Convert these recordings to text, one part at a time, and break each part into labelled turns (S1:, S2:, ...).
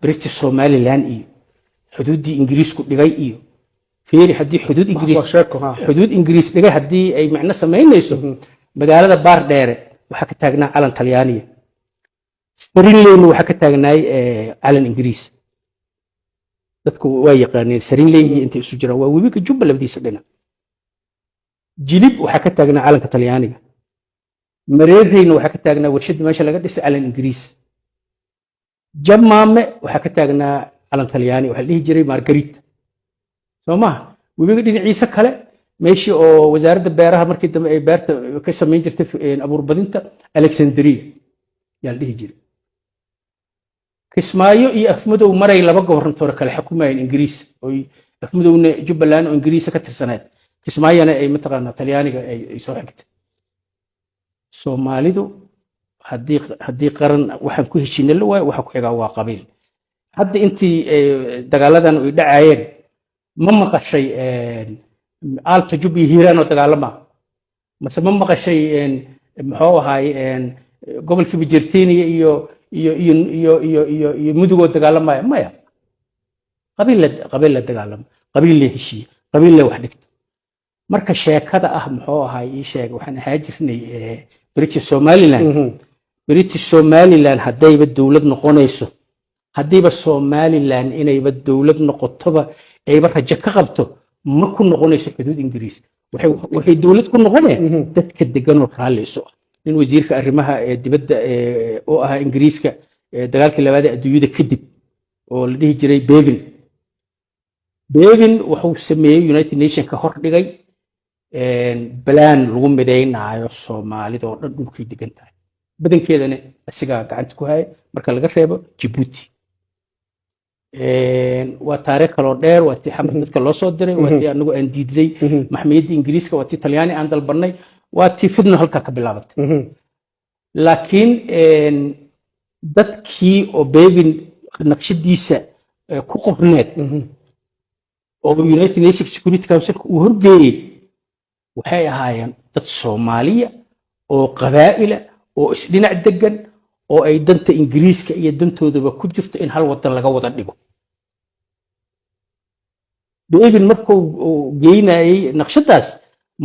S1: بريتش سومالي لان إيو حدود دي إنجليز كل جاي إيو فيري حدي حدود إنجليز لجا حدي أي معنى سمين ليسو مقالة بار دايرة وحكتاجنا على طليانية سرين وحكتاجنا على إنجليز dadku way yaqaaneen sarin leeyihiin inta isu jira waa webiga jubba labadiisa dhinac jilib waxa ka taagnaa calanka talyaaniga mareerayna waxa ka taagnaa warshada meesha laga dhisay calan ingiriis jamaame waxa ka taagnaa calan talyaani waxa la dhihi jiray margarita soomaa webiga dhinaciisa kale meeshii oo wasaaradda beeraha markii dambe ay beerta ka sameyn jirtay abuur badinta alexandria yaa la dhihi jiray kismaayo iyo afmadow maray laba gobornatoor kale xukumayeen ingiriis oo afmadowna jubbaland oo ingiriis ka tirsaneed kismaayana ay mataqaana talyaaniga ay soo xigtay Soomaalidu haddii qaran waxaan ku heshiinay la waay waxa ku xigaa waa qabiil hadda intii dagaaladan ay dhacayeen ma maqashay aalta jubbi hiiraan oo dagaalama mase ma maqashay muxuu ahaay gobolkii Bijerteeniya iyo mudugoo dagaalamaya maya qabiil la dagaalamo qabiil la heshiiye qabiil la wax dhigto marka sheekada ah muxuu ahaay ii sheeg waxaan ahaa jirnay British Somaliland haddayba dawlad noqonayso haddayba Somaliland inayba dawlad noqotoba ayba rajo ka qabto ma ku noqonayso xuduud ingiriis waxay dawlad ku noqonayaan dadka degan oo raalliso nin wasiirka arrimaha dibadda oo ah ingiriiska dagaalkii labaad ee adduunyada kadib oo la dhihi jiray Bevin wuxuu sameeyay United Nations ka hor dhigay balaan lagu mideynaayo Soomaalida oo dhan dhulkii degan tahay badankeedana asiga gacanta ku hay marka laga reebo Djibouti waa taariikh kale oo dheer waa tii xamar dadka loo soo diray waa tii anagu aan diidnay maxkamada ingiriiska waa tii talyaani aan dalbanay waa tii fidno halka ka bilaabatay laakiin dadkii oo Bevin naqshadiisa ku qorneed oo United Nations Security Council uu horgeeyay waxay ahaayeen dad Soomaaliya oo qabaa'ila oo isdhinac degan oo ay danta ingiriiska iyo dantoodaba ku jirto in hal wadan laga wada dhigo Bevin markuu geynayay naqshadaas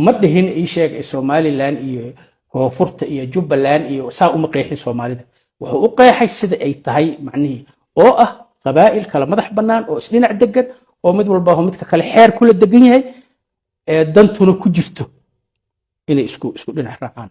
S1: ma dhihin ii sheeg Somaliland iyo koonfurta iyo Jubbaland iyo saa uma qeexin Soomaalida wuxuu u qeexay sida ay tahay macnaheedu oo ah qabaa'il kala madax bannaan oo isdhinac degan oo mid walba midka kale xeer kula degan yahay dantuna ku jirto inay isku dhinac raacaan